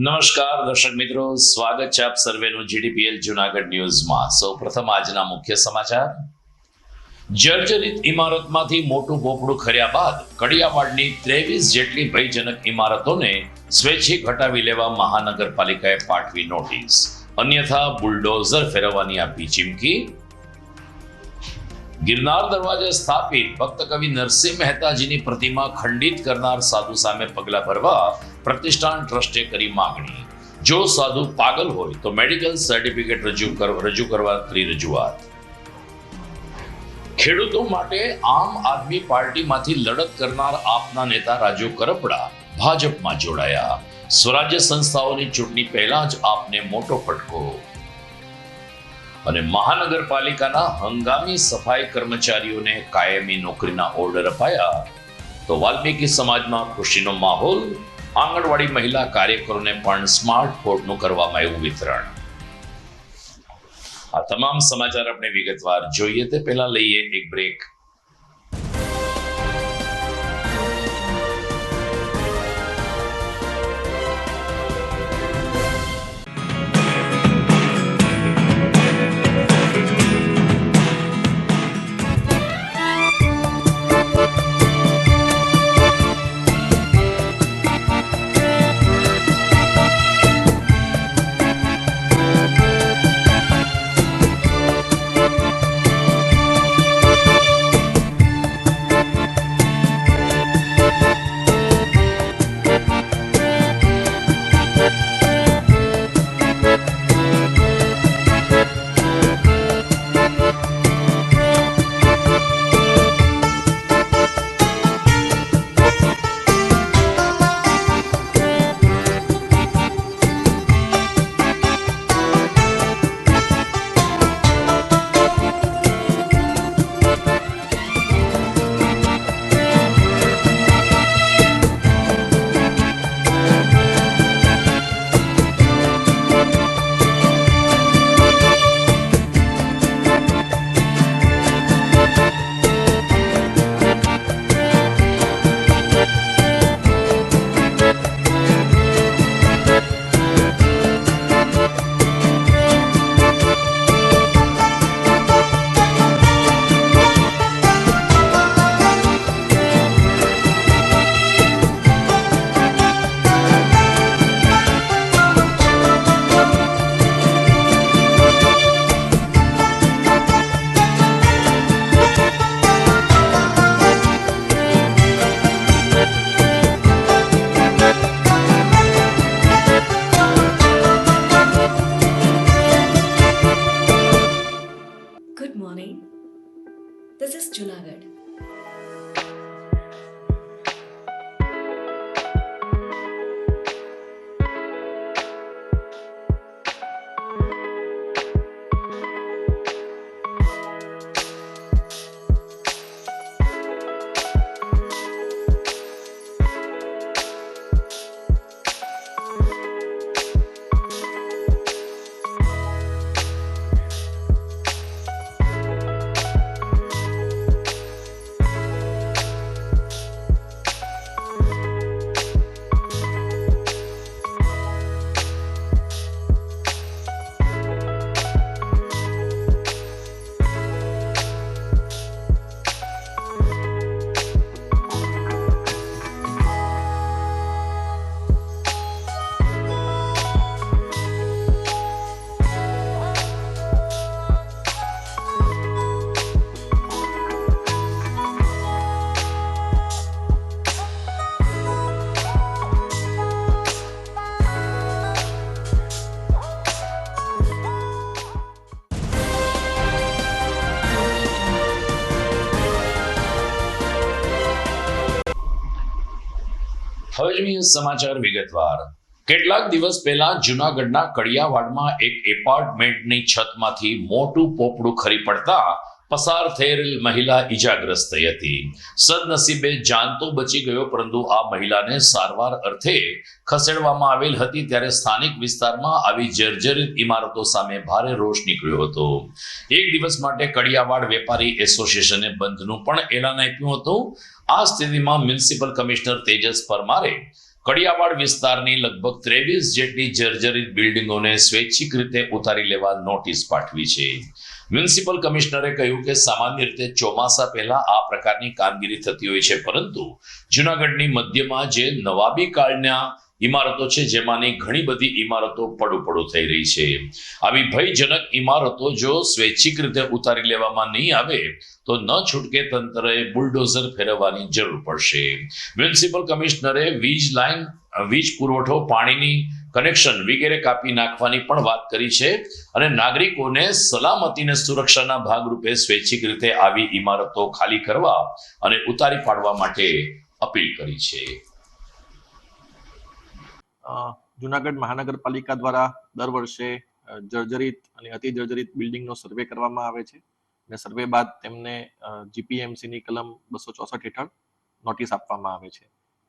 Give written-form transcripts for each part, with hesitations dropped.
નમસ્કાર દર્શક મિત્રો, સ્વાગત છે આપ સર્વેનું જીડીપીએલ જૂનાગઢ ન્યૂઝમાં। સૌપ્રથમ આજના મુખ્ય સમાચાર। જર્જરિત ઇમારતમાંથી મોટું પોપડું ખર્યા બાદ કડિયાવાડની 23 જેટલી ભયજનક ઇમારતોને સ્વૈચ્છિક હટાવી લેવા મહાનગરપાલિકાએ પાઠવી નોટિસ, અન્યથા બુલડોઝર ફેરવવાની આપી ચીમકી। ગિરનાર દરવાજે સ્થાપિત ભક્ત કવિ નરસિંહ મહેતાજીની પ્રતિમા ખંડિત કરનાર સાધુ સામે પગલાં ભરવા પ્રતિષ્ઠાન ટ્રસ્ટે કરી માંગણી। જો સાધુ પાગલ હોય તો મેડિકલ સર્ટિફિકેટ રજૂ કરવા કરી રજૂઆત। ખેડૂતો માટે આમ આદમી પાર્ટીમાંથી લડત કરનાર આપના નેતા રાજુ કરપડા ભાજપમાં જોડાયા। સ્વરાજ્ય સંસ્થાઓની ચૂંટણી પહેલા જ આપને મોટો ફટકો। અને મહાનગરપાલિકાના હંગામી સફાઈ કર્મચારીઓને કાયમી નોકરીના ઓર્ડર અપાયા તો વાલ્મીકી સમાજમાં ખુશીનો માહોલ। આંગણવાડી મહિલા કાર્યકરોને પણ સ્માર્ટ બોર્ડનું કરવામાં આવ્યું વિતરણ। આ તમામ સમાચાર આપણે વિગતવાર જોઈએ તે પહેલા લઈએ એક break. Good morning. This is Junagadh. હવે જોઈએ સમાચાર વિગતવાર। કેટલાક દિવસ પહેલા જૂનાગઢના કડિયાવાડમાં એક એપાર્ટમેન્ટની છતમાંથી મોટું પોપડું ખરી પડતા પસાર થયેલ મહિલા ઈજાગ્રસ્ત થઈ હતી। સદનસીબે જાન તો બચી ગયો, પરંતુ આ મહિલાને સારવાર અર્થે ખસેડવામાં આવેલ હતી ત્યારે સ્થાનિક વિસ્તારમાં આવી જર્જરિત ઇમારતો સામે ભારે રોષ નીકળ્યો હતો। એક દિવસ માટે કડિયાવાડ વેપારી એસોસિએશને બંધનું પણ એલાન આપ્યું હતું। આ સ્થિતિમાં મ્યુનિસિપલ કમિશનર તેજસ પરમારે કડિયાવાડ વિસ્તારની લગભગ 23 જેટલી જર્જરિત બિલ્ડિંગોને સ્વૈચ્છિક રીતે ઉતારી લેવા નોટિસ પાઠવી છે. મ્યુનિસિપલ કમિશનરે કહ્યું કે સામાન્ય રીતે ચોમાસા પહેલા આ પ્રકારની કામગીરી થતી હોય છે, પરંતુ જૂનાગઢની મધ્યમાં જે નવાબી કાળના ઇમારતો છે, જેમાંની ઘણી બધી ઇમારતો પડું થઈ રહી છે. આવી ભયજનક ઇમારતો જો સ્વૈચ્છિક રીતે ઉતારી લેવામાં નહીં આવે તો ન છૂટકે તંત્રએ બુલડોઝર ફેરવવાની જરૂર પડશે. મ્યુનિસિપલ કમિશનરે વીજ લાઇન, વીજ પુરવઠો, પાણીની કનેક્શન વગેરે કાપી નાખવાની પણ વાત કરી છે અને નાગરિકોને સલામતી અને સુરક્ષાના ભાગરૂપે સ્વૈચ્છિક રીતે આવી ઇમારતો ખાલી કરવા અને ઉતારી પાડવા માટે અપીલ કરી છે. જુનાગઢ મહાનગરપાલિકા દ્વારા દર વર્ષે જર્જરિત અને અતિ જર્જરિત બિલ્ડિંગનો સર્વે કરવામાં આવે છે અને સર્વે બાદ તેમને જીપીએમસીની કલમ 264 હેઠળ નોટિસ આપવામાં આવે છે.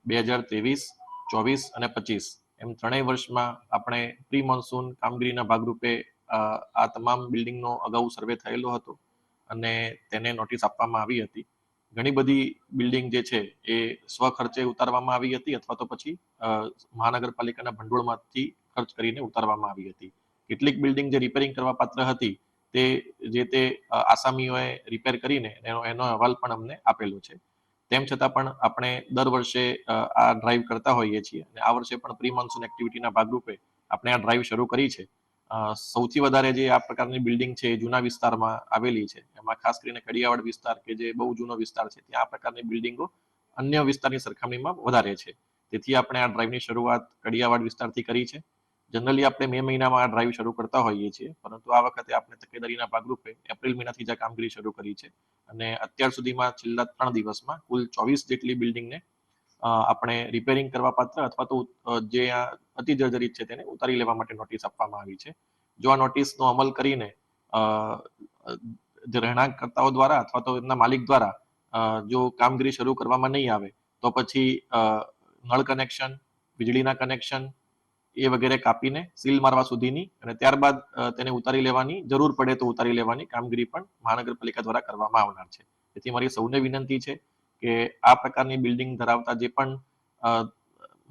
2023, 24 અને 25 એમ ત્રણેય વર્ષમાં આપણે પ્રી મોન્સૂન કામગીરીના ભાગરૂપે આ તમામ બિલ્ડિંગનો અગાઉ સર્વે થયેલો હતો અને તેને નોટિસ આપવામાં આવી હતી. ઘણી બધી બિલ્ડિંગ જે છે એ સ્વખર્ચે ઉતારવામાં આવી હતી અથવા તો પછી મહાનગરપાલિકાના ભંડોળમાંથી ખર્ચ કરીને ઉતારવામાં આવી હતી. કેટલીક બિલ્ડિંગ જે રિપેરિંગ કરવા પાત્ર હતી તે જે તે આસામીઓએ રિપેર કરીને એનો અહેવાલ પણ અમને આપેલો છે. તેમ છતાં પણ આપણે દર વર્ષે આ ડ્રાઈવ કરતા હોઈએ છીએ અને આ વર્ષે પણ પ્રી મોન્સૂન એક્ટિવિટીના ભાગરૂપે આપણે આ ડ્રાઈવ શરૂ કરી છે. સૌથી વધારે જે આ પ્રકારની બિલ્ડિંગ છે એ જૂના વિસ્તારમાં આવેલી છે. એમાં ખાસ કરીને કડિયાવાડ વિસ્તાર કે જે બહુ જૂનો વિસ્તાર છે, ત્યાં આ પ્રકારની બિલ્ડિંગો અન્ય વિસ્તારની સરખામણીમાં વધારે છે. તેથી આપણે આ ડ્રાઈવની શરૂઆત કડિયાવાડ વિસ્તારથી કરી છે. જનરલી આપણે મે મહિનામાં આ ડ્રાઈવ શરૂ કરતા હોઈએ છીએ, પરંતુ આ વખતે આપણે તકેદારીના ભાગરૂપે એપ્રિલ મહિનાથી જ આ કામગીરી શરૂ કરી છે અને અત્યાર સુધીમાં છેલ્લા 3 દિવસમાં કુલ 24 જેટલી બિલ્ડિંગને આપણે રિપેરિંગ કરવા પાત્ર અથવા તો જે અતિ જર્જરિત છે તેને ઉતારી લેવા માટે નોટિસ આપવામાં આવી છે. જો આ નોટિસનો અમલ કરીને જે રહેણાંકકર્તાઓ દ્વારા અથવા તો એમના માલિક દ્વારા જો કામગીરી શરૂ કરવામાં નહીં આવે તો પછી નળ કનેક્શન, વીજળીના કનેક્શન એ વગેરે કાપીને સીલ મારવા સુધીની અને ત્યારબાદ તેને ઉતારી લેવાની, જરૂર પડે તો ઉતારી લેવાની કામગીરી પણ મહાનગરપાલિકા દ્વારા કરવામાં આવનાર છે. તેથી મારી સૌને વિનંતી છે કે આ પ્રકારની બિલ્ડિંગ ધરાવતા જે પણ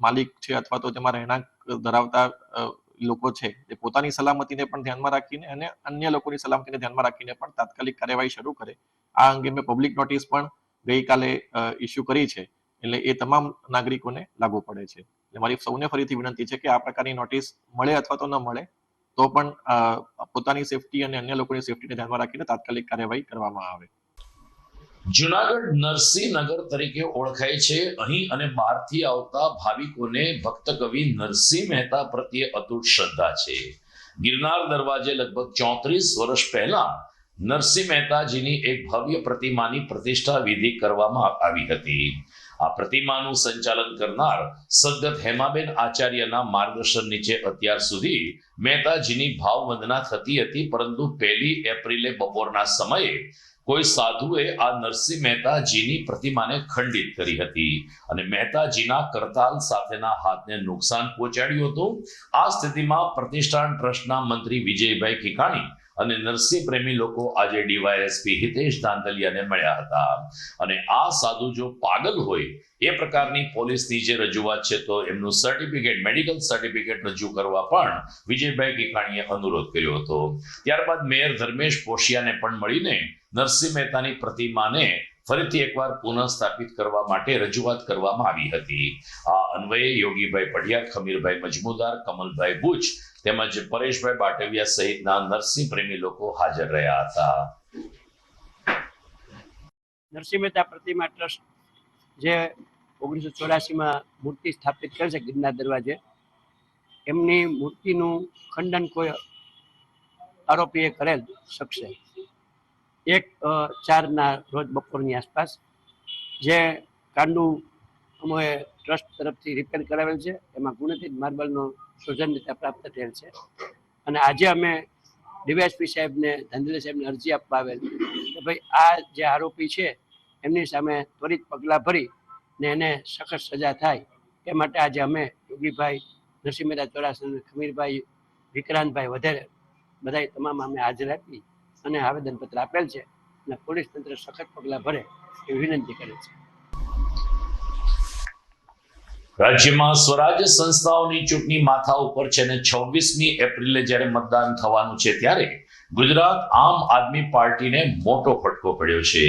માલિક છે અથવા તો તેમાં રહેણાંક ધરાવતા લોકો છે તે પોતાની સલામતીને પણ ધ્યાનમાં રાખીને અને અન્ય લોકોની સલામતીને ધ્યાનમાં રાખીને પણ તાત્કાલિક કાર્યવાહી શરૂ કરે. આ અંગે મેં પબ્લિક નોટિસ પણ ગઈકાલે ઇસ્યુ કરી છે, એટલે એ તમામ નાગરિકોને લાગુ પડે છે. એટલે મારી સૌને ફરીથી વિનંતી છે કે આ પ્રકારની નોટિસ મળે અથવા તો ન મળે તો પણ પોતાની સેફટી અને અન્ય લોકોની સેફટીને ધ્યાનમાં રાખીને તાત્કાલિક કાર્યવાહી કરવામાં આવે. જૂનાગઢ નરસિંહનગર તરીકે ઓળખાય છે. અહીં અને બહારથી આવતા ભાવિકોને ભક્ત કવિ નરસિંહ મહેતા પ્રત્યે અતૂટ શ્રદ્ધા છે. ગિરનાર દરવાજે લગભગ 34 વર્ષ પહેલા નરસિંહ મહેતાજીની એક ભવ્ય પ્રતિમાની પ્રતિષ્ઠા વિધિ કરવામાં આવી હતી. આ પ્રતિમાનું સંચાલન કરનાર સદગત હેમાબેન આચાર્યના માર્ગદર્શન નીચે અત્યાર સુધી મહેતાજીની ભાવવંદના થતી હતી, પરંતુ 1 એપ્રિલે બપોરના સમયે કોઈ સાધુએ આ નરસિંહ મહેતાજીની પ્રતિમાને ખંડિત કરી હતી અને મહેતાજીના કરતાલ સાથેના હાથને નુકસાન પહોંચાડ્યું હતું. આ સ્થિતિમાં પ્રતિષ્ઠાન ટ્રસ્ટના મંત્રી વિજયભાઈ ખીકાણી અને નરસિંહ પ્રેમી લોકો આજે ડીવાયએસપી હિતેશ ધાંધલિયાને મળ્યા હતા અને આ સાધુ જો પાગલ હોય એ પ્રકારની પોલીસની જે રજૂઆત છે તો એમનું સર્ટિફિકેટ, મેડિકલ સર્ટિફિકેટ રજૂ કરવા પણ વિજયભાઈ ખીકાણીએ અનુરોધ કર્યો હતો. ત્યારબાદ મેયર ધર્મેશ પોશિયાને પણ મળીને નરસિંહ મહેતાની પ્રતિમાને ફરીથી એકવાર પુનઃસ્થાપિત કરવા માટે રજૂઆત કરવામાં આવી હતી. આ અન્વયે યોગીભાઈ પઢિયાર, ખમીરભાઈ મજમુદાર, કમલભાઈ બુચ તેમજ પરેશભાઈ બાટવિયા સહિતના નરસિંહ પ્રેમી લોકો હાજર રહ્યા હતા. નરસિંહ મહેતા પ્રતિમા ટ્રસ્ટ જે 1984માં મૂર્તિ સ્થાપિત કરે છે ગિરનાર દરવાજે, એમની મૂર્તિનું ખંડન કોઈ આરોપીએ કરેલ શખ્સે 1/4ના રોજ બપોરની આસપાસ જે કાંડુ અમે ટ્રસ્ટ તરફથી રિપેર કરાવેલ છે, એમાં ગુણિત માર્બલનો સૌજન્યતા પ્રાપ્ત થયેલ છે અને આજે અમે ડીવાયએસપી સાહેબને, ધાંધલિયા સાહેબને અરજી આપવા આવેલ કે ભાઈ આ જે આરોપી છે એમની સામે ત્વરિત પગલાં ભરી ને એને સખત સજા થાય એ માટે આજે અમે યોગીભાઈ, નરસિંહ મહેતા ચોરાસી, ખમીરભાઈ, વિક્રાંતભાઈ વધારે બધા તમામ અમે હાજર આપી અને આવેદનપત્ર આપેલ છે અને પોલીસ તંત્ર સખત પગલાં ભરે એવી વિનંતી કરે છે. રાજ્યમાં સ્વરાજ્ય સંસ્થાઓની ચૂંટણી માથા ઉપર છે અને 26મી એપ્રિલે જ્યારે મતદાન થવાનું છે ત્યારે ગુજરાત આમ આદમી પાર્ટીને મોટો ફટકો પડ્યો છે.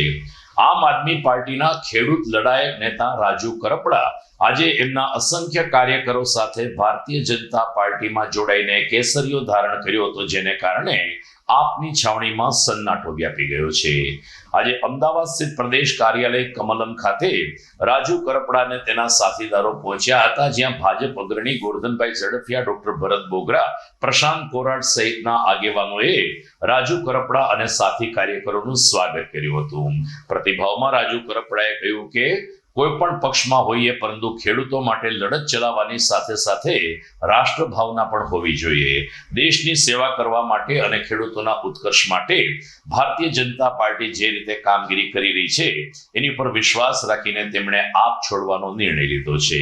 આમ આદમી પાર્ટીના ખેડૂત લડાયક નેતા રાજુ કરપડા આજે એમના અસંખ્ય કાર્યકરો સાથે ભારતીય જનતા પાર્ટીમાં જોડાઈને કેસરીયો ધારણ કર્યો હતો, જેને કારણે આપની છાવણીમાં સન્નાટો વ્યાપી ગયો છે. આજે અમદાવાદ સ્થિત પ્રદેશ કાર્યાલય કમલમ ખાતે રાજુ કરપડા અને તેના સાથીદારો પહોંચ્યા હતા, જ્યાં ભાજપ અગ્રણી ગોરધનભાઈ ઝડફિયા, ડોક્ટર ભરત બોગરા, પ્રશાંત કોરાટ સહિતના આગેવાનોએ રાજુ કરપડા અને સાથી કાર્યકરોનું સ્વાગત કર્યું હતું. પ્રતિભાવમાં રાજુ કરપડાએ કહ્યું કે કોઈ પણ પક્ષમાં હોઈએ પરંતુ ખેડૂતો માટે લડત ચલાવવાની સાથે સાથે રાષ્ટ્ર ભાવના પણ હોવી જોઈએ. દેશની સેવા કરવા માટે અને ખેડૂતોના ઉત્કર્ષ માટે ભારતીય જનતા પાર્ટી જે રીતે કામગીરી કરી રહી છે એની પર વિશ્વાસ રાખીને તેમણે આપ છોડવાનો નિર્ણય લીધો છે.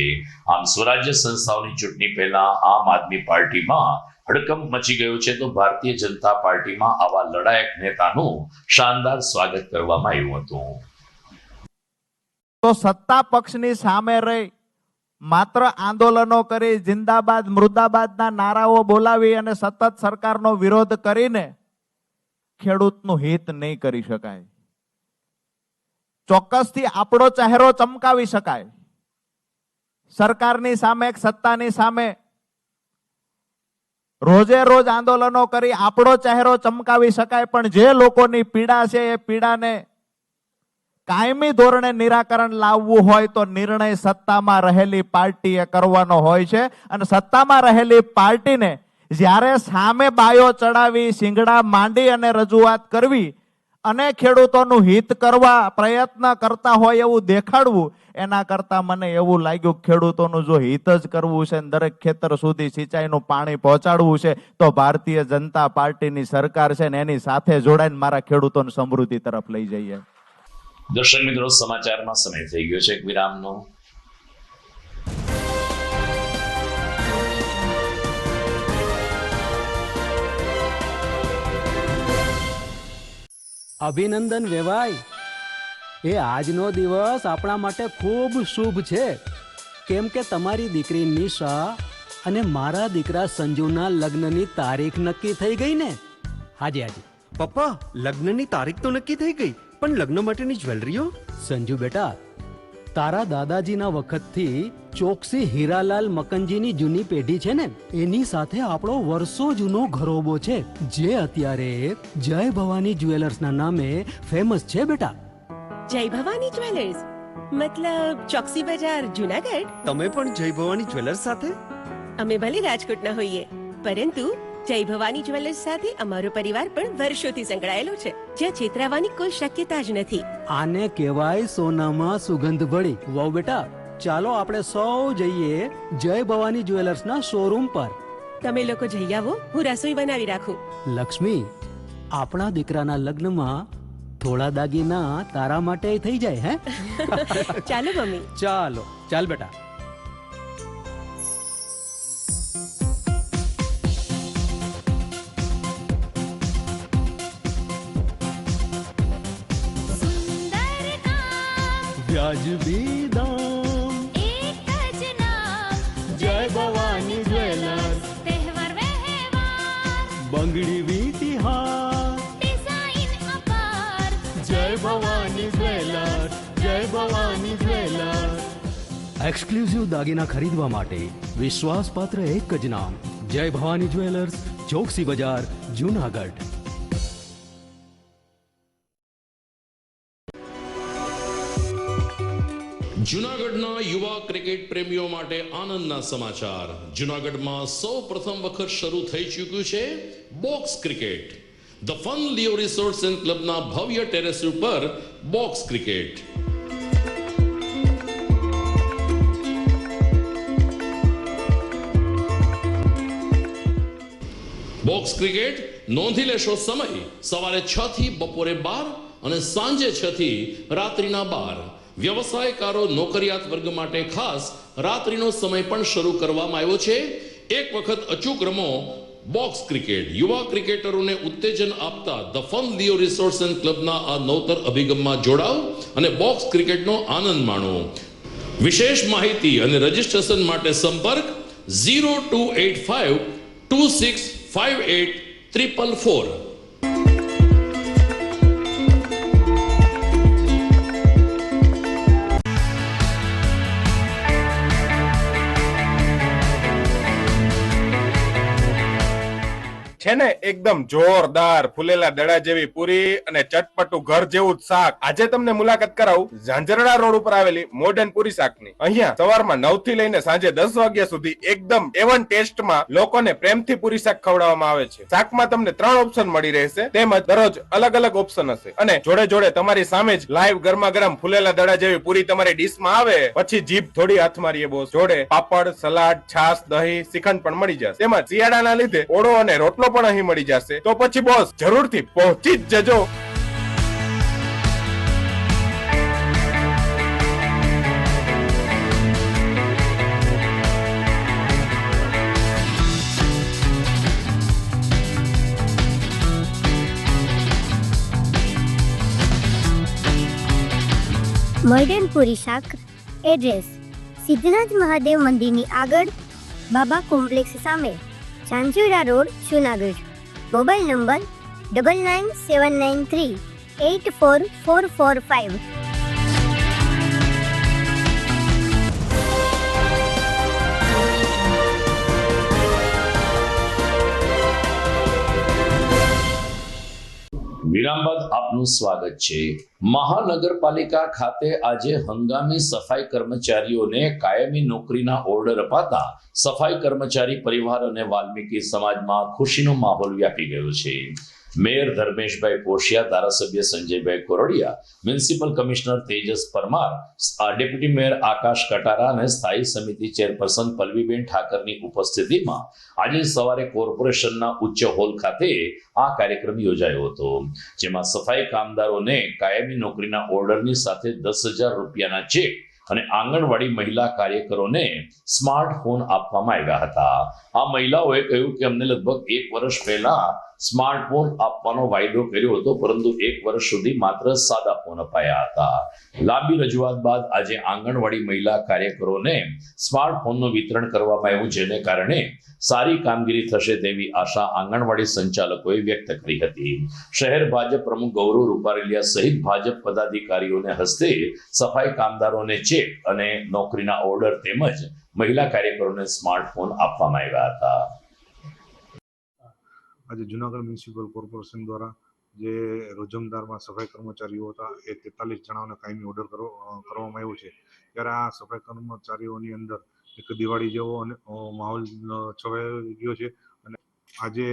આમ સ્વરાજ્ય સંસ્થાઓની ચૂંટણી પહેલા આમ આદમી પાર્ટીમાં હડકંપ મચી ગયો છે, તો ભારતીય જનતા પાર્ટીમાં આવા લડાયક નેતાનું શાનદાર સ્વાગત કરવામાં આવ્યું હતું. તો સત્તા પક્ષની સામે રહી માત્ર આંદોલનો કરી જિંદાબાદ મુર્દાબાદના નારાઓ બોલાવી અને સતત સરકારનો વિરોધ કરીને ખેડૂતનું હિત નહીં કરી શકાય. ચોક્કસથી આપણો ચહેરો ચમકાવી શકાય. સરકારની સામે, સત્તાની સામે રોજે રોજ આંદોલનો કરી આપણો ચહેરો ચમકાવી શકાય, પણ જે લોકોની પીડા છે એ પીડાને કાયમી ધોરણે નિરાકરણ લાવવું હોય તો નિર્ણય સત્તામાં રહેલી પાર્ટીએ કરવાનો હોય છે. અને સત્તામાં રહેલી પાર્ટીને જ્યારે સામે બાયો ચડાવી, શિંગડા માંડી અને રજૂઆત કરવી અને ખેડૂતોનું હિત કરવા પ્રયત્ન કરતા હોય એવું દેખાડવું, એના કરતા મને એવું લાગ્યું ખેડૂતોનું જો હિત જ કરવું છે, દરેક ખેતર સુધી સિંચાઈનું પાણી પહોંચાડવું છે, તો ભારતીય જનતા પાર્ટીની સરકાર છે ને એની સાથે જોડાઈને મારા ખેડૂતોને સમૃદ્ધિ તરફ લઈ જઈએ. દર્શક મિત્રો, સમાચારમાં સમય થઈ ગયો છે એક વિરામનો. અભિનંદન વેવાય, એ આજનો દિવસ આપણા માટે ખૂબ શુભ છે, કેમ કે તમારી દીકરી નિશા અને મારા દીકરા સંજુના લગ્નની તારીખ નક્કી થઈ ગઈ ને. હાજી હાજી પપ્પા, લગ્નની તારીખ તો નક્કી થઈ ગઈ, પણ લગ્ન માટેની જ્વેલરીઓ? સંજુ બેટા, તારા દાદાજીના વખતથી ચોકસી હીરાલાલ મકનજીની જૂની પેઢી છે ને, એની સાથે આપણો વર્ષો જૂનો ઘરોબો છે, જે અત્યારે જય ભવાની જ્વેલર્સના નામે ફેમસ છે બેટા. જય ભવાની જ્વેલર્સ મતલબ ચોકસી બજાર, જુનાગઢ? તમે પણ જય ભવાની જ્વેલર્સ સાથે? અમે ભલે રાજકોટના હોઈએ, પરંતુ જય ભવાની જ્વેલર્સ સાથે અમારો પરિવાર પણ વર્ષોથી સંકળાયેલો છે, જ્યાં છેતરાવાની કોઈ શક્યતા જ નથી. આને કહેવાય સોનામાં સુગંધ ભળી. વહુ બેટા, ચાલો આપણે સૌ જઈએ જય ભવાની જ્વેલર્સના શોરૂમ પર. તમે લોકો જઈ આવો, હું રસોઈ બનાવી રાખું. લક્ષ્મી, આપણા દીકરાના લગ્નમાં થોડા દાગીના તારા માટે થઈ જાય. હે ચાલો મમ્મી. ચાલો ચાલ બેટા. વ્યાજબી દામ, એક જ નામ, જય ભવાની જ્વેલર્સ. તહેવાર વ્યવહાર, બંગડી વીટી હાર, ડિઝાઇન અપાર, જય ભવાની જ્વેલર્સ, જય ભવાની જ્વેલર્સ. એક્સક્લુઝિવ દાગીના ખરીદવા માટે વિશ્વાસપાત્ર એક જ નામ, જય ભવાની જ્વેલર્સ, ચોકસી બજાર, જુનાગઢ. જૂનાગઢના યુવા ક્રિકેટ પ્રેમીઓ માટે આનંદના સમાચાર. જૂનાગઢમાં સૌ પ્રથમ વખત શરૂ થઈ ચૂક્યું છે box cricket. The fun Leo resorts and ક્લબના ભવ્ય ટેરેસ ઉપર બોક્સ ક્રિકેટ. બોક્સ ક્રિકેટ નોંધી લેશો સમય સવારે 6 થી બપોરે 12 અને સાંજે 6 થી રાત્રિના 12. વ્યવસાયકારો, નોકરિયાત વર્ગ માટે ખાસ રાત્રિનો સમય પણ શરૂ કરવામાં આવ્યો છે. એક વખત અચૂક રમો બોક્સ ક્રિકેટ. યુવા ક્રિકેટરોને ઉત્તેજન આપતા the fun Leo resorts and ક્લબના આ નવતર અભિગમમાં જોડાઓ અને બોક્સ ક્રિકેટનો આનંદ માણો. વિશેષ માહિતી અને રજીસ્ટ્રેશન માટે સંપર્ક 0285265844. છે ને એકદમ જોરદાર ફૂલેલા દડા જેવી પૂરી અને ચટપટું ઘર જેવું જ શાક. આજે તમને મુલાકાત કરાવું ઝાંઝરડા રોડ ઉપર આવેલી મોડર્ન પૂરી શાકની. અહીંયા સવારમાં 9 થી લઈને સાંજે 10 વાગ્યા સુધી એકદમ એવન ટેસ્ટમાં લોકોને પ્રેમથી પૂરી શાક ખવડાવવામાં આવે છે. શાકમાં તમને 3 ઓપ્શન મળી રહેશે, તેમજ દરરોજ અલગ અલગ ઓપ્શન હશે અને જોડે જોડે તમારી સામે જ લાઈવ ગરમા ગરમ ફૂલેલા દડા જેવી પૂરી તમારી ડીશમાં આવે પછી જીભ થોડી હાથ મારીએ બોસ. જોડે પાપડ, સલાડ, છાશ, દહીં, શ્રીખંડ પણ મળી જશે. તેમજ શિયાળાના લીધે ઓળો અને રોટલો પણ અહીં મળી જશે. તો પછી બોસ જરૂરથી પહોંચી જ જજો. મોડર્ન પૂરી શાક. એડ્રેસ સિદ્ધનાથ મહાદેવ મંદિરની આગળ, બાબા કોમ્પ્લેક્સ સામે, Zanzarda road, Junagadh. Mobile number 9979384445. વિરામ બાદ આપનું સ્વાગત છે. મહાનગરપાલિકા ખાતે આજે હંગામી સફાઈ કર્મચારીઓને કાયમી નોકરીના ઓર્ડર અપાતા સફાઈ કર્મચારી પરિવાર અને વાલ્મીકી સમાજમાં ખુશીનો માહોલ વ્યાપી ગયો છે. મેયર ધર્મેશભાઈ પોશિયા, ધારાસભ્ય Sanjaybhai Koradiya, municipal commissioner Tejas Parmar, deputy mayor Akash Katara અને સ્થાયી સમિતિ ચેરપર્સન પલ્લવીબેન ઠાકરની ઉપસ્થિતિમાં આજે સવારે કોર્પોરેશનના ઉચ્ચ હોલ ખાતે આ કાર્યક્રમ યોજાયો હતો, જેમાં સફાઈ કામદારોને કાયમી નોકરીના ઓર્ડરની સાથે 10,000 રૂપિયાના ચેક અને આંગણવાડી મહિલા કાર્યકરોને સ્માર્ટફોન આપવામાં આવ્યા હતા. આ મહિલાઓએ કહ્યું કે અમને લગભગ 1 વર્ષ પહેલા સ્માર્ટફોન આપવાનો વાયદો કર્યો હતો, પરંતુ 1 વર્ષ સુધી માત્ર સાદા ફોન અપાયા હતા. લાંબી રજૂઆત બાદ આજે આંગણવાડી મહિલા કાર્યકરોને સ્માર્ટફોનનું વિતરણ કરવામાં આવ્યું, જેને કારણે સારી કામગીરી થશે તેવી આશા આંગણવાડી સંચાલકોએ વ્યક્ત કરી હતી. શહેર ભાજપ પ્રમુખ ગૌરવ રૂપારેલિયા સહિત ભાજપ પદાધિકારીઓને હસ્તે સફાઈ કામદારોને ચેક અને નોકરીના ઓર્ડર તેમજ મહિલા કાર્યકરોને સ્માર્ટફોન આપવામાં આવ્યા હતા. આજે જુનાગઢ મ્યુનિસિપલ કોર્પોરેશન દ્વારા જે રોજમદારમાં સફાઈ કર્મચારીઓ હતા એ 43 જણાઓને કાયમી ઓર્ડર કરવામાં આવ્યો છે. ત્યારે આ સફાઈ કર્મચારીઓની અંદર એક દિવાળી જેવો માહોલ છવાઈ ગયો છે અને આજે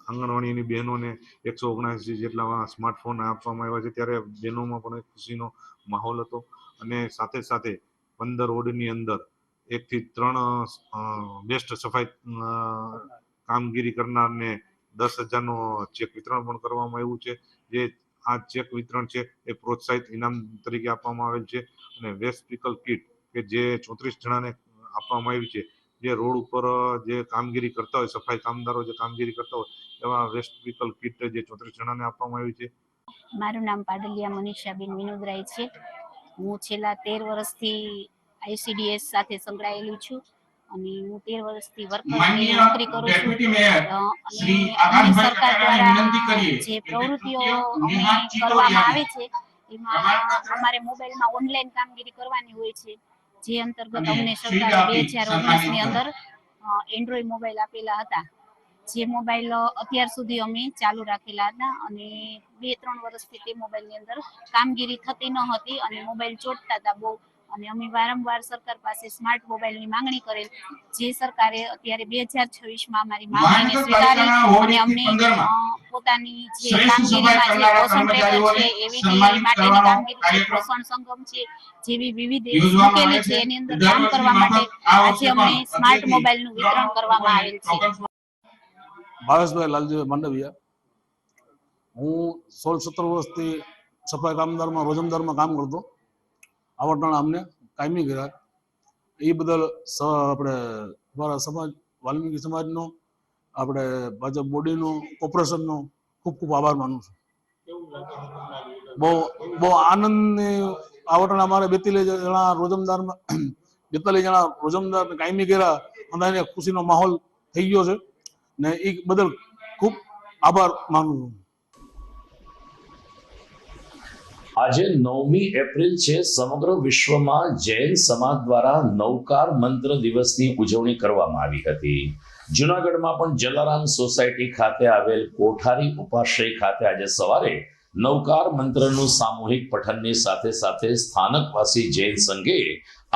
આંગણવાડીની બહેનોને 179 જેટલા સ્માર્ટફોન આપવામાં આવ્યા છે. ત્યારે બહેનોમાં પણ એક ખુશીનો માહોલ હતો અને સાથે સાથે 15 વોર્ડની અંદર 1 થી 3 બેસ્ટ સફાઈ કામગીરી કરનારને 10,000નો ચેક વિતરણ પણ કરવામાં આવ્યું છે. જે આ ચેક વિતરણ છે એ પ્રોત્સાહિત ઇનામ તરીકે આપવામાં આવેલ છે અને વેસ્ટ વિકલ કીટ કે જે 34 જણાને આપવામાં આવી છે. જે રોડ ઉપર જે કામગીરી કરતા હોય, સફાઈ કામદારો જે કામગીરી કરતા હોય એવા વેસ્ટ વિકલ કીટ જે 34 જણાને આપવામાં આવી છે. મારું નામ પાડલિયા મનીષાબેન વિનોદરાય છે. હું છેલ્લા 13 વર્ષથી ICDS સાથે સંકળાયેલું છું અને હું 13 વર્ષથી વર્કરની નોકરી કરું છું. અને સરકાર દ્વારા જે પ્રવૃત્તિઓ કરવામાં આવે છે એમાં અમારે મોબાઈલમાં ઓનલાઈન કામગીરી કરવાની હોય છે, જે અંતર્ગત અમને સરકારે 2019ની અંદર એન્ડ્રોઈડ મોબાઈલ આપેલા હતા. જે મોબાઈલ અત્યાર સુધી અમે ચાલુ રાખેલા હતા અને 2-3 વર્ષથી તે મોબાઈલની અંદર કામગીરી થતી ન હતી અને મોબાઈલ ચોટતા હતા બહુ. અને અમે વારંવાર સરકાર પાસે સ્માર્ટ મોબાઈલની માંગણી કરેલ, જે સરકારે અત્યારે 2026માં અમારી માંગણીને સ્વીકારી અને અમને પોતાની જે કામગીરીમાં જે પોષણ પેપર છે એવી માટેની કામગીરી છે, પોષણ સંગમ છે, જેવી વિવિધ મૂકેલી છે એની અંદર કામ કરવા માટે આજે અમને સ્માર્ટ મોબાઈલનું વિતરણ કરવામાં આવેલ છે. ભાવેશભાઈ લાલજીભાઈ માંડવિયા. હું 16-17 વર્ષથી સફાઈ કામદારમાં રોજમદારમાં કામ કરતો. આવડતાણા અમને કાયમી કર્યા એ બદલ આપણે અમારા સમાજ વાલ્મીકી સમાજનો, આપણે ભાજપ બોડીનો, કોર્પોરેશનનો ખૂબ ખૂબ આભાર માનું છું. બહુ આનંદની આ વટાણે અમારે 42 જણા રોજમદાર કાયમી કર્યા અને એને ખુશીનો માહોલ થઈ ગયો છે ને એ બદલ ખૂબ આભાર માનું છું. આજે 9મી એપ્રિલ છે. સમગ્ર વિશ્વમાં જૈન સમાજ દ્વારા નવકાર મંત્ર દિવસની ઉજવણી કરવામાં આવી હતી. જુનાગઢમાં પણ જલારામ સોસાયટી ખાતે આવેલ કોઠારી ઉપાશ્રય ખાતે આજે સવારે નવકાર મંત્રનું સામૂહિક પઠનની સાથે સાથે સ્થાનકવાસી જૈન સંઘે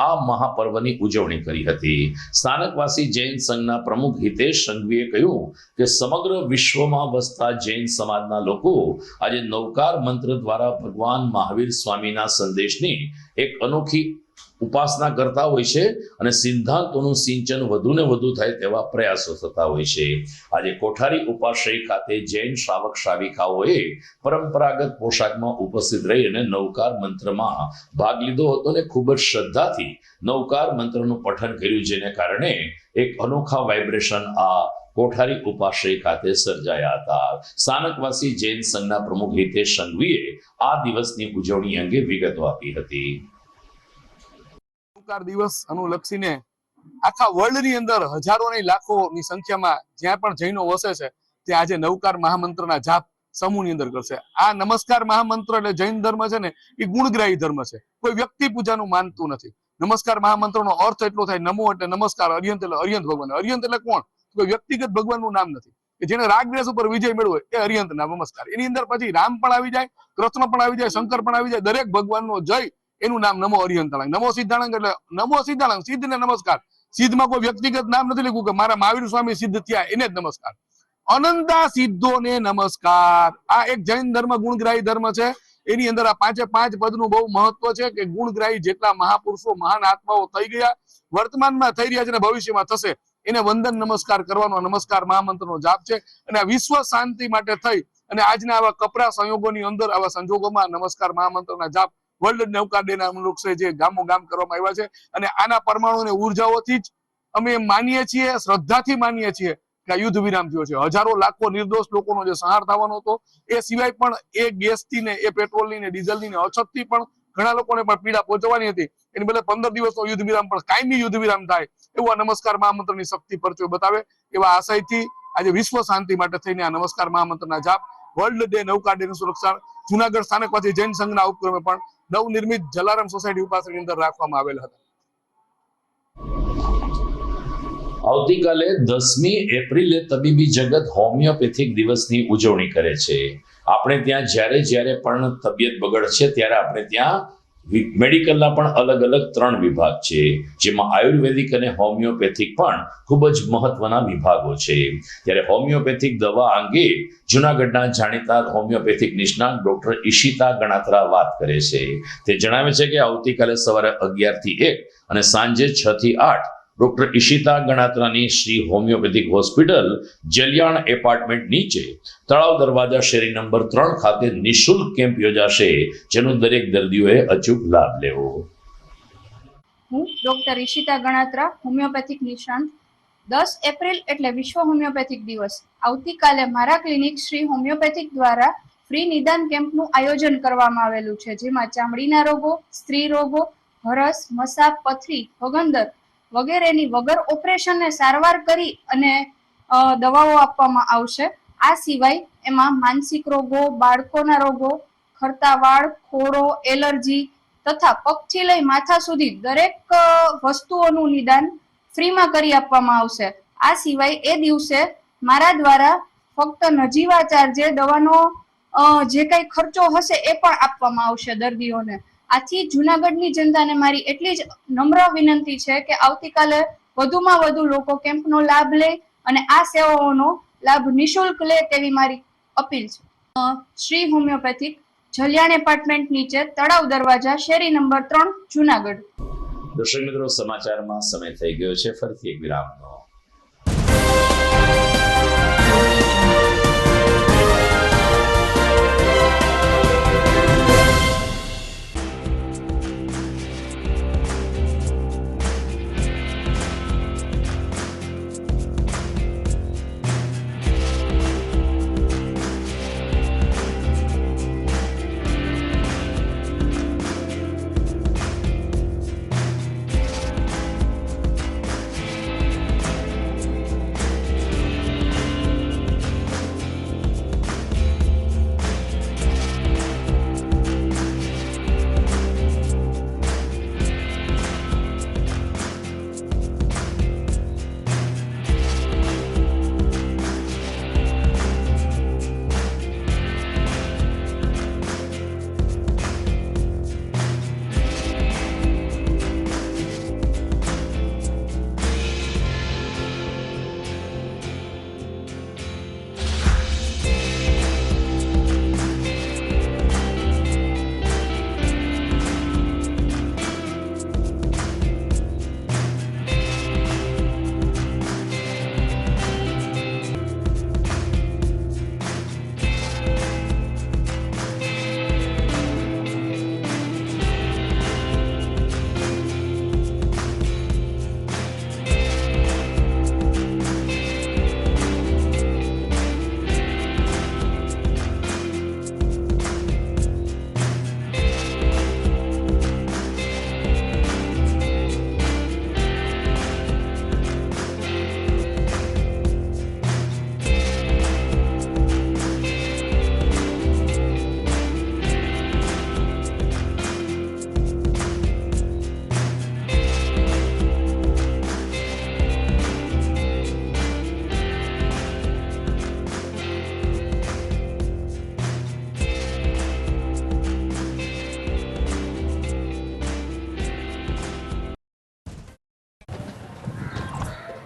આ મહાપર્વની ઉજવણી કરી હતી. સ્થાનકવાસી જૈન સંઘના પ્રમુખ હિતેશ સંઘવીએ કહ્યું કે સમગ્ર વિશ્વમાં વસતા જૈન સમાજના લોકો આજે નવકાર મંત્ર દ્વારા ભગવાન મહાવીર સ્વામીના સંદેશની એક અનોખી ઉપાસના કરતા હોય છે અને સિદ્ધાંતોનું સિંચન વધુ ને વધુ થાય તેવા પ્રયાસો થતા હોય છે. આજે કોઠારી ઉપાશ્રય ખાતે જૈન શ્રાવક શ્રાવિકાઓએ પરંપરાગત પોશાકમાં ઉપસ્થિત રહી અને નવકાર મંત્રમાં ભાગ લીધો હતો અને ખૂબ જ શ્રદ્ધાથી નવકાર મંત્રનું પઠન કર્યું, જેને કારણે એક અનોખા વાઇબ્રેશન આ કોઠારી ઉપાશ્રય ખાતે સર્જાયા હતા. સ્થાનકવાસી જૈન સંઘના પ્રમુખ હિતેશ સંઘવીએ આ દિવસની ઉજવણી અંગે વિગતો આપી હતી. નવકાર દિવસ અનુલક્ષીને આખા વર્લ્ડ ની અંદર હજારો ની લાખો ની સંખ્યામાં જ્યાં પણ જૈનો વસે છે ત્યાં આજે નવકાર મહામંત્રના જાપ સમૂહ ની અંદર કરશે. આ નમસ્કાર મહામંત્ર એટલે જૈન ધર્મ છે ને એ ગુણગ્રાહી ધર્મ છે, કોઈ વ્યક્તિ પૂજાનું માનતું નથી. નમસ્કાર મહામંત્રનો અર્થ એટલો થાય, નમો એટલે નમસ્કાર, અર્યંત એટલે અર્યંત ભગવાન. અર્યંત એટલે કોણ? કોઈ વ્યક્તિગત ભગવાનનું નામ નથી કે જેને રાગદ્વેષ ઉપર વિજય મેળવો એ અર્યંત નામ નમસ્કાર. એની અંદર પછી રામ પણ આવી જાય, કૃષ્ણ પણ આવી જાય, શંકર પણ આવી જાય, દરેક ભગવાનનો જય એનું નામ નમો અર્યંતાળંગ. નમો સિદ્ધાળંગ એટલે નમો સિદ્ધાળંગ, સિદ્ધ ને નમસ્કાર. સિદ્ધમાં કોઈ વ્યક્તિગત નામ નથી લખ્યું કે મારા મહાવીર સ્વામી સિદ્ધ થયા એને જ નમસ્કાર. અનંતા સિદ્ધોને નમસ્કાર. આ એક જૈન ધર્મ ગુણગ્રાહી ધર્મ છે. એની અંદર આ 5 પદનું બહુ મહત્વ છે કે ગુણગ્રાહી જેટલા મહાપુરુષો મહાન આત્માઓ થઈ ગયા, વર્તમાનમાં થઈ રહ્યા છે અને ભવિષ્યમાં થશે, એને વંદન નમસ્કાર કરવાનો નમસ્કાર મહામંત્રનો જાપ છે. અને આ વિશ્વ શાંતિ માટે થઈ અને આજના આવા કપરા સંયોગોની અંદર આવા સંજોગોમાં નમસ્કાર મહામંત્રના જાપ વર્લ્ડ નવકાર ડે ના અનુરૂપે જે ગામો ગામ કરવામાં આવ્યા છે. અને આના પરમાણુ અને ઉર્જાઓથી જ અમે માનીએ છીએ, શ્રદ્ધાથી માનીએ છીએ કે આ યુદ્ધ વિરામ થયો છે. હજારો લાખો નિર્દોષ લોકોનો જે સંહાર થવાનો હતો એ સિવાય પણ એ ગેસથી ને એ પેટ્રોલની ને ડીઝલની ને અછતથી પણ ઘણા લોકોને પણ પીડા પહોંચવાની હતી. એની બદલે 15 દિવસનો યુદ્ધ વિરામ પણ કાયમી યુદ્ધ વિરામ થાય એવું આ નમસ્કાર મહામંત્રની શક્તિ પરચો બતાવે એવા આશયથી આજે વિશ્વ શાંતિ માટે થઈને આ નમસ્કાર મહામંત્રના જાપ વર્લ્ડ ડે નવકાર ડે ની સુરક્ષા જુનાગઢ સ્થાનકવાસી જૈન સંઘના ઉપક્રમે પણ નવનિર્મિત જલારામ સોસાયટી ઉપાસની અંદર રાખવામાં આવેલ હતા. આવતીકાલે 10મી એપ્રિલે તબીબી જગત હોમિયોપેથિક દિવસની ઉજવણી કરે છે. આપણે ત્યાં જ્યારે પણ તબિયત બગડે છે ત્યારે આપણે ત્યાં મેડિકલના પણ અલગ અલગ 3 વિભાગ છે, જેમાં આયુર્વેદિક અને હોમિયોપેથિક પણ ખૂબ જ મહત્વના વિભાગો છે. ત્યારે હોમિયોપેથિક દવા અંગે જુનાગઢના જાણીતા હોમિયોપેથિક નિષ્ણાત ડોક્ટર ઈશિતા ગણાત્રા વાત કરે છે. તે જણાવે છે કે આવતીકાલે સવારે 11 થી 1 અને સાંજે 6 થી 8 ડોક્ટર ઈશિતા ગણાત્રાની Shri homeopathic hospital Jaliyan apartment નીચે તળાવ દરવાજા શેરી નંબર 3 ખાતે નિઃશુલ્ક કેમ્પ યોજાશે, જેનો દરેક દર્દીઓએ અચૂક લાભ લેવો. હું ડોક્ટર ઈશિતા ગણાત્રા, હોમિયોપેથિક નિષ્ણાંત. 10 એપ્રિલ એટલે વિશ્વ હોમિયોપેથિક દિવસ. આવતીકાલે મારા ક્લિનિક શ્રી હોમિયોપેથિક દ્વારા ફ્રી નિદાન કેમ્પનું આયોજન કરવામાં આવેલું છે, જેમાં ચામડીના રોગો, સ્ત્રી રોગો, હરસ, મસા, પથરી, ભગંદર વગેરેની વગર ઓપરેશનને સારવાર કરી અને દવાઓ આપવામાં આવશે. આ સિવાય એમાં માનસિક રોગો, બાળકોના રોગો, ખરતા વાળ, ખોડો, એલર્જી તથા પગથી લઈ માથા સુધી દરેક વસ્તુઓનું નિદાન ફ્રીમાં કરી આપવામાં આવશે. આ સિવાય એ દિવસે મારા દ્વારા ફક્ત નજીવા ચાર્જે દવાનો જે કઈ ખર્ચો હશે એ પણ આપવામાં આવશે દર્દીઓને. આથી જુનાગઢની જનતાને મારી એટલી જ નમ્ર વિનંતી છે કે આવતીકાલે વધુમાં વધુ લોકો કેમ્પનો લાભ લે અને આ સેવાઓનો લાભ નિઃશુલ્ક લે તેવી મારી અપીલ છે. શ્રી હોમિયોપેથિક જલિયાણ એપાર્ટમેન્ટ નીચે તળાવ દરવાજા શેરી નંબર 3 જુનાગઢ. દર્શક મિત્રો, સમાચારમાં સમય થઈ ગયો છે ફરીથી એક વિરામનો.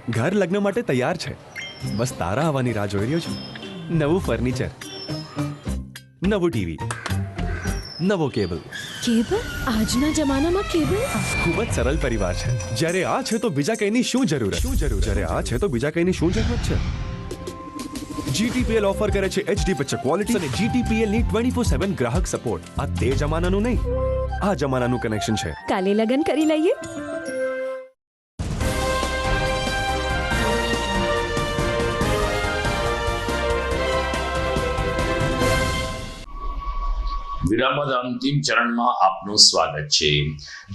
ઘર લગ્ન માટે તૈયાર છે, બસ તારા આવવાની રાહ જોઈ રહ્યો છું. નવું ફર્નિચર, નવું ટીવી, નવો કેબલ. કેબલ? આજના જમાનામાં કેબલ? ખૂબ જ સરળ પરિવાર છે. જ્યારે આ છે તો બીજા કઈની શું જરૂર? જ્યારે આ છે તો બીજા કઈની શું જરૂરત છે? GTPL ઓફર કરે છે HD પિક્ચર ક્વોલિટી અને GTPL ની 24/7 ગ્રાહક સપોર્ટ. આ તે જમાનાનું નહીં, આ જમાનાનું કનેક્શન છે. કાલે લગન કરી લઈએ. વિરામદ અંતિમ ચરણમાં આપનું સ્વાગત છે.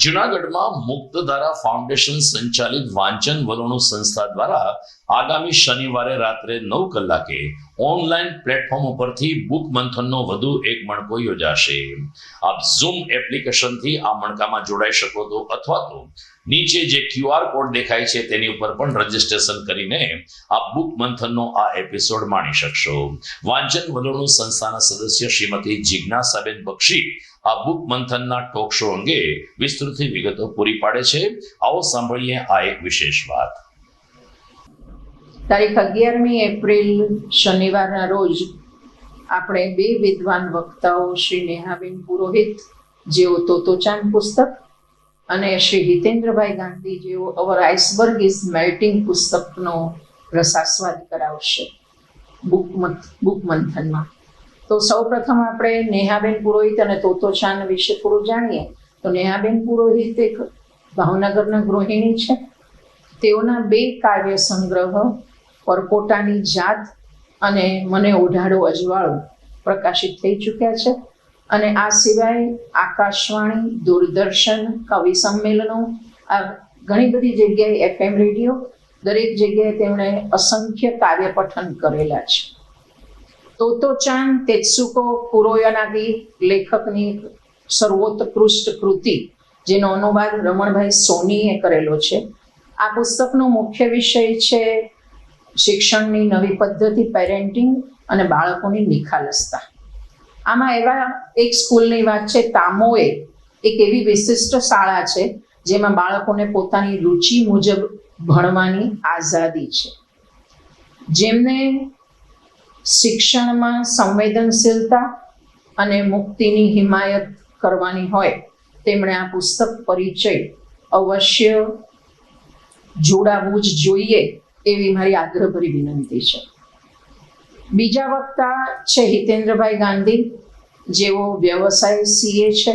જૂનાગઢમાં મુક્તધારા ફાઉન્ડેશન સંચાલિત વાંચન વલોણું સંસ્થા દ્વારા આગામી શનિવારે રાત્રે 9 કલાકે ઓનલાઈન પ્લેટફોર્મ ઉપરથી બુક મંથનનો વધુ એક મણકો યોજાશે. આપ ઝૂમ એપ્લિકેશનથી આ મણકામાં જોડાઈ શકો છો અથવા તો નીચે જે QR કોડ દેખાય છે તેની ઉપર પણ રજીસ્ટ્રેશન કરીને આપ બુક મંથનનો આ એપિસોડ માણી શકશો. વાંચન વલોણું સંસ્થાના સદસ્ય શ્રીમતી જિજ્ઞાસાબેન બક્ષી આ બુક મંથનના ટોક શો અંગે વિસ્તૃત વિગતો પૂરી પાડે છે. આવો સાંભળીએ આ એક વિશેષ વાત. તારીખ 11મી એપ્રિલ શનિવારના રોજ આપણે બે વિદ્વાન વક્તાઓ શ્રી નેહાબેન પુરોહિત જેઓ તોતોચાન પુસ્તક અને શ્રી હિતેન્દ્રભાઈ ગાંધી જેઓ અવર આઇસબર્ગ ઇઝ મેલ્ટિંગ પુસ્તકનો રસાસ્વાદ કરાવશે બુક મંથનમાં. તો સૌપ્રથમ આપણે નેહાબેન પુરોહિત અને તોતોચાન વિશે થોડું જાણીએ. તો નેહાબેન પુરોહિત એક ભાવનગરના ગૃહિણી છે. તેઓના 2 કાવ્ય સંગ્રહ પરપોટાની જાત અને મને ઓઢાડો અજવાળું પ્રકાશિત થઈ ચૂક્યા છે. અને આ સિવાય આકાશવાણી, દૂરદર્શન, કવિ સંમેલનો, આ ઘણી બધી જગ્યાએ FM રેડિયો, દરેક જગ્યાએ તેમણે અસંખ્ય કાવ્ય પઠન કરેલા છે. તોતોચાન તેત્સુકો કુરોયાનાગી લેખકની સર્વોત્કૃષ્ટ કૃતિ જેનો અનુવાદ રમણભાઈ સોનીએ કરેલો છે. આ પુસ્તકનો મુખ્ય વિષય છે શિક્ષણની નવી પદ્ધતિ, પેરેન્ટિંગ અને બાળકોની નિખાલસતા. આમાં એવા એક સ્કૂલની વાત છે, તામોએ એક એવી વિશિષ્ટ શાળા છે જેમાં બાળકોને પોતાની રુચિ મુજબ ભણવાની આઝાદી છે. જેમને શિક્ષણમાં સંવેદનશીલતા અને મુક્તિની હિમાયત કરવાની હોય તેમણે આ પુસ્તક પરિચય અવશ્ય જોડાવવું જ જોઈએ એવી મારી આગ્રહભરી વિનંતી છે. બીજા વક્તા છે હિતેન્દ્રભાઈ ગાંધી જેઓ વ્યવસાય CA છે.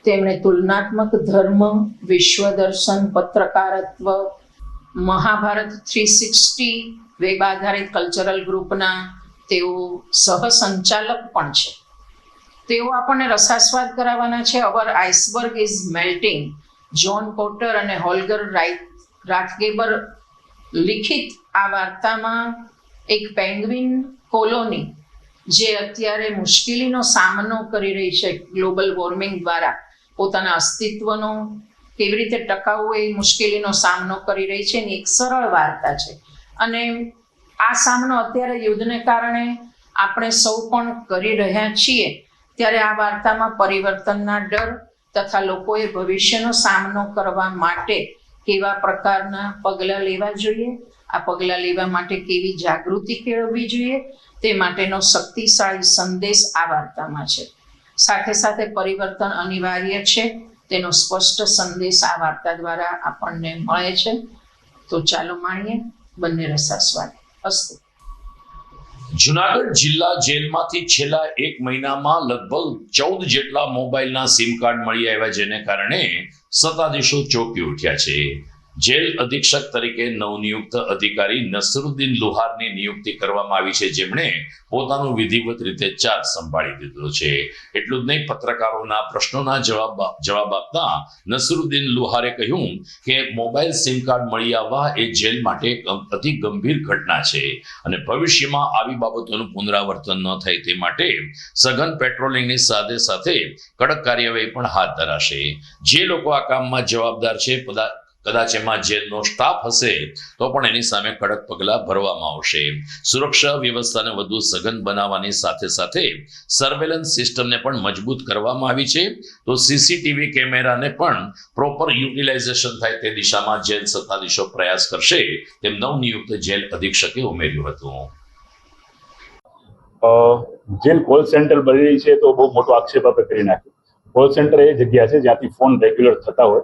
તેમણે તુલનાત્મક ધર્મ, વિશ્વ દર્શન, પત્રકારત્વ, મહાભારત 360 વેબ આધારિત કલ્ચરલ ગ્રુપના તેઓ સહસંચાલક પણ છે. તેઓ આપણને રસાસ્વાદ કરાવવાના છે અવર iceberg is melting, John Potter અને હોલ્ગર રાથગેબર લિખિત આ વાર્તામાં એક પેંગ્વિન કોલોની જે અત્યારે મુશ્કેલીનો સામનો કરી રહી છે ગ્લોબલ વોર્મિંગ દ્વારા, પોતાના અસ્તિત્વનો કેવી રીતે ટકાવવું એ મુશ્કેલીનો સામનો કરી રહી છે એની એક સરળ વાર્તા છે. અને આ સામનો અત્યારે યુદ્ધને કારણે આપણે સૌ પણ કરી રહ્યા છીએ ત્યારે આ વાર્તામાં પરિવર્તનના ડર તથા લોકોએ ભવિષ્યનો સામનો કરવા માટે કેવા પ્રકારના પગલાં લેવા જોઈએ, આ પગલાં લેવા માટે કેવી જાગૃતિ કેળવવી જોઈએ તે માટેનો શક્તિશાળી સંદેશ આ વાર્તામાં છે. સાથે સાથે પરિવર્તન અનિવાર્ય છે તેનો સ્પષ્ટ સંદેશ આ વાર્તા દ્વારા આપણને મળે છે. તો ચાલો માણીએ બંને રસાસ્વાદ. અસ્તુ. જુનાગઢ જિલ્લા જેલમાંથી છેલ્લા 1 મહિનામાં લગભગ 14 જેટલા મોબાઈલના સિમ કાર્ડ મળી આવ્યા, જેને કારણે સત્તાધીશો ચોંકી ઉઠ્યા છે. જેલ અધિક્ષક તરીકે નવનિયુક્ત અધિકારી નસરુદ્દીન લુહારની નિયુક્તિ કરવામાં આવી છે, જેમણે પોતાનું વિધિવત રીતે ચાર્જ સંભાળી દીધો છે. એટલું જ નહીં, પત્રકારોના પ્રશ્નોના જવાબ આપતા નસરુદ્દીન લુહારે કહ્યું કે મોબાઈલ સિમ કાર્ડ મળી આવવા એ જેલ માટે અતિ ગંભીર ઘટના છે અને ભવિષ્યમાં આવી બાબતોનું પુનરાવર્તન ન થાય તે માટે સઘન પેટ્રોલિંગની સાથે સાથે કડક કાર્યવાહી પણ હાથ ધરાશે. જે લોકો આ કામમાં જવાબદાર છે કદાચ એમાં જેલનો સ્ટાફ હશે તો પણ એની સામે કડક પગલાં ભરવામાં આવશે. સુરક્ષા વ્યવસ્થાને વધુ સઘન બનાવવાની સાથે સાથે સર્વેલન્સ સિસ્ટમને પણ મજબૂત કરવામાં આવી છે. તો સીસીટીવી કેમેરાને પણ પ્રોપર યુટિલાઇઝેશન થાય તે દિશામાં જેલ સત્તાધીશો પ્રયાસ કરશે તેમ નવનિયુક્ત જેલ અધિક્ષકે ઉમેર્યું હતું. જેલ કોલ સેન્ટર બની રહી છે તો બહુ મોટો આક્ષેપ આપણે કરી નાખ્યો. કોલ સેન્ટર એ જગ્યા છે જ્યાંથી ફોન રેગ્યુલર થતા હોય.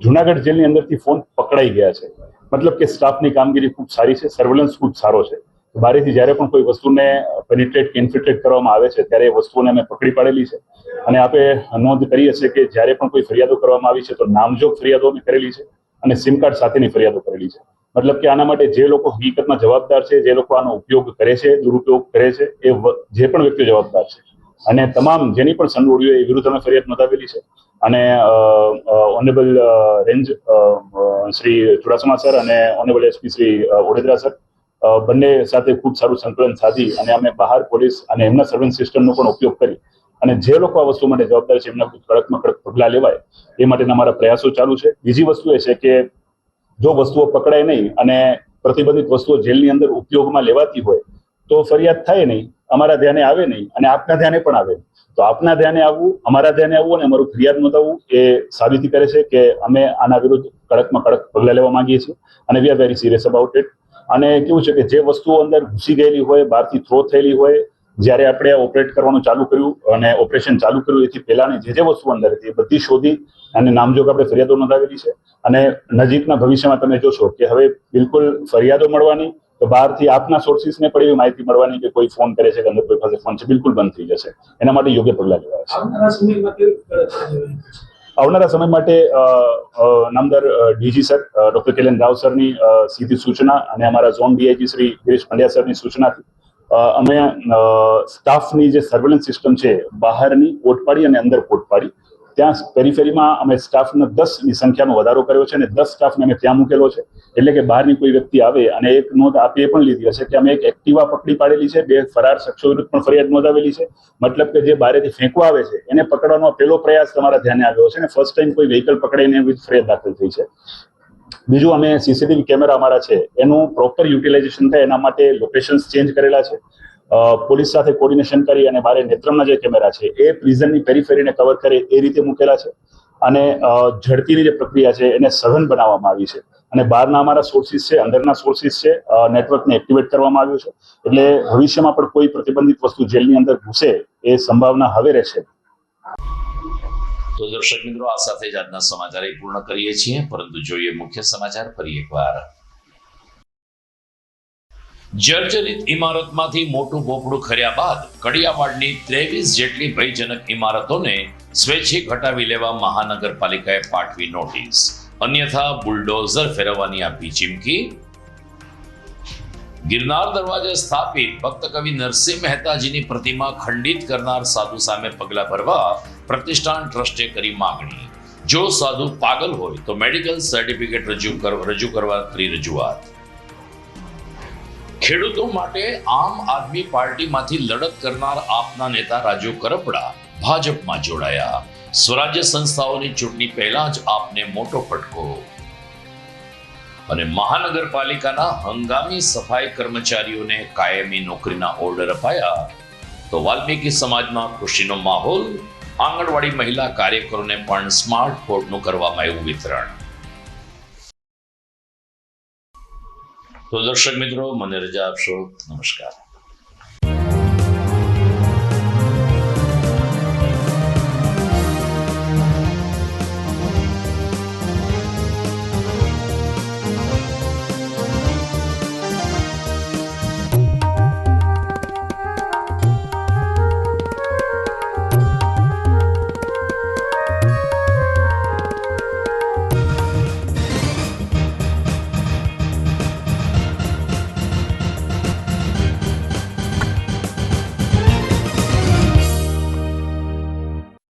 જુનાગઢ જેલની અંદરથી ફોન પકડાઈ ગયા છે, મતલબ કે સ્ટાફની કામગીરી ખૂબ સારી છે, સર્વેલન્સ ખૂબ સારો છે. બારીથી જ્યારે પણ કોઈ વસ્તુને પેનિટ્રેટ કે ઇન્ફિલ્ટ્રેટ કરવામાં આવે છે ત્યારે એ વસ્તુને અમે પકડી પાડેલી છે. અને આપણે નોંધ કરીએ છીએ કે જ્યારે પણ કોઈ ફરિયાદો કરવામાં આવી છે તો નામજોગ ફરિયાદો અમે કરેલી છે અને સિમ કાર્ડ સાથેની ફરિયાદો કરેલી છે. મતલબ કે આના માટે જે લોકો હકીકતમાં જવાબદાર છે, જે લોકો આનો ઉપયોગ કરે છે, દુરુપયોગ કરે છે, એ જે પણ વ્યક્તિઓ જવાબદાર છે અને તમામ જેની પણ સંડોવણીઓ એ વિરુદ્ધ અમે ફરિયાદ નોંધાવેલી છે. અને honourable range Shri Chudasama sir અને honourable SP Shri Odedara sir બંને સાથે ખૂબ સારું સંકલન સાધી અને અમે બહાર પોલીસ અને એમના સર્વેલન્સ સિસ્ટમનો પણ ઉપયોગ કરી અને જે લોકો આ વસ્તુ માટે જવાબદાર છે એમના કડકમાં કડક પગલાં લેવાય એ માટેના અમારા પ્રયાસો ચાલુ છે. બીજી વસ્તુ એ છે કે જો વસ્તુઓ પકડાય નહીં અને પ્રતિબંધિત વસ્તુઓ જેલની અંદર ઉપયોગમાં લેવાતી હોય તો ફરિયાદ થાય નહીં, અમારા ધ્યાને આવે નહીં અને આપના ધ્યાને પણ આવે. તો આપના ધ્યાને આવવું, અમારા ધ્યાને આવવું અને અમારું ફરિયાદ નોંધાવવું એ સાબિતી કરે છે કે અમે આના વિરુદ્ધ કડકમાં કડક પગલાં લેવા માંગીએ છીએ અને we are very serious about it. અને કેવું છે કે જે વસ્તુઓ અંદર ઘૂસી ગયેલી હોય, બહારથી થ્રો થયેલી હોય, જ્યારે આપણે ઓપરેટ કરવાનું ચાલુ કર્યું અને ઓપરેશન ચાલુ કર્યું એથી પહેલાની જે વસ્તુ અંદર હતી એ બધી શોધી અને નામજોગ આપણે ફરિયાદો નોંધાવેલી છે. અને નજીકના ભવિષ્યમાં તમે જોશો કે હવે બિલકુલ ફરિયાદો મળવાની તો બહારથી આપના સોર્સિસને પણ એવી માહિતી મળવાની કે કોઈ ફોન કરે છે કે અંદર કોઈ પાસે ફોન છે, બિલકુલ બંધ થઈ જશે. એના માટે યોગ્ય પગલાં લેવાયા છે. આવનારા સમય માટે નામદાર ડીજી સર ડોક્ટર કેલન રાવ સરની સીધી સૂચના અને અમારા ઝોન ડીઆઈજી શ્રી ગિરીશ પંડ્યા સરની સૂચનાથી અમે સ્ટાફની જે સર્વેલન્સ સિસ્ટમ છે બહારની કોટપાડી અને અંદર કોટપાડી ત્યાં પેરીફેરીમાં અમે સ્ટાફના 10ની સંખ્યામાં વધારો કર્યો છે અને 10 સ્ટાફને અમે ત્યાં મૂકેલો છે. એટલે કે બહારની કોઈ વ્યક્તિ આવે અને એક નોંધ આપી એ પણ લીધી હશે કે અમે એક એક્ટિવા પકડી પાડેલી છે, 2 ફરાર શખ્સો વિરુદ્ધ પણ ફરિયાદ નોંધાવેલી છે. મતલબ કે જે બહારેથી ફેંકવા આવે છે એને પકડવાનો પહેલો પ્રયાસ તમારા ધ્યાને આવ્યો છે અને ફર્સ્ટ ટાઈમ કોઈ વ્હીકલ પકડાઈને વિરુદ્ધ ફરિયાદ દાખલ થઈ છે. બીજું અમે સીસીટીવી કેમેરા અમારા છે એનું પ્રોપર યુટિલાઇઝેશન થાય એના માટે લોકેશન્સ ચેન્જ કરેલા છે. પોલીસ સાથે કોર્ડિનેશન કરી અને બારે નેત્રમના જે કેમેરા છે એ પ્રિઝનની પેરીફેરીને કવર કરે એ રીતે મૂકેલા છે. અને ઝડપીની જે પ્રક્રિયા છે એને સઘન બનાવવામાં આવી છે. અને બહારના અમારા સોર્સિસ છે, અંદરના સોર્સિસ છે, નેટવર્કને એક્ટિવેટ કરવામાં આવ્યું છે. એટલે ભવિષ્યમાં પણ કોઈ પ્રતિબંધિત વસ્તુ જેલની અંદર ઘૂસે એ સંભાવના હવે રહેશે. તો દર્શક મિત્રો, આ સાથે જ આજના સમાચાર પૂર્ણ કરીએ છીએ, પરંતુ જોઈએ મુખ્ય સમાચાર ફરી એકવાર. જર્જરિત ઇમારતમાંથી મોટું પોપડું ખર્યા બાદ કડિયાવાડની 23 જેટલી ભયજનક ઇમારતોને સ્વૈચ્છિક હટાવી લેવા મહાનગરપાલિકાએ પાઠવી નોટિસ. અન્યથા બુલડોઝર ફેરવવાની આપી ચીમકી. ગિરનાર દરવાજે સ્થાપિત ભક્ત કવિ નરસિંહ મહેતાજીની પ્રતિમા ખંડિત કરનાર સાધુ સામે પગલાં ભરવા પ્રતિષ્ઠાન ટ્રસ્ટે કરી માંગણી. જો સાધુ પાગલ હોય તો મેડિકલ સર્ટિફિકેટ રજૂ કરવા કરી રજૂઆત. ખેડૂતો માટે આમ આદમી પાર્ટીમાંથી લડત કરનાર આપના નેતા રાજુ કરપડા ભાજપમાં જોડાયા. સ્વરાજ્ય સંસ્થાઓની ચૂંટણી પહેલા જ આપને મોટો ફટકો. અને મહાનગરપાલિકાના હંગામી સફાઈ કર્મચારીઓને કાયમી નોકરીના ઓર્ડર અપાયા તો વાલ્મીકી સમાજમાં ખુશીનો માહોલ. આંગણવાડી મહિલા કાર્યકરોને પણ સ્માર્ટ બોર્ડનું કરવામાં આવ્યું વિતરણ. તો દર્શક મિત્રો, મને રજા આપશો. નમસ્કાર.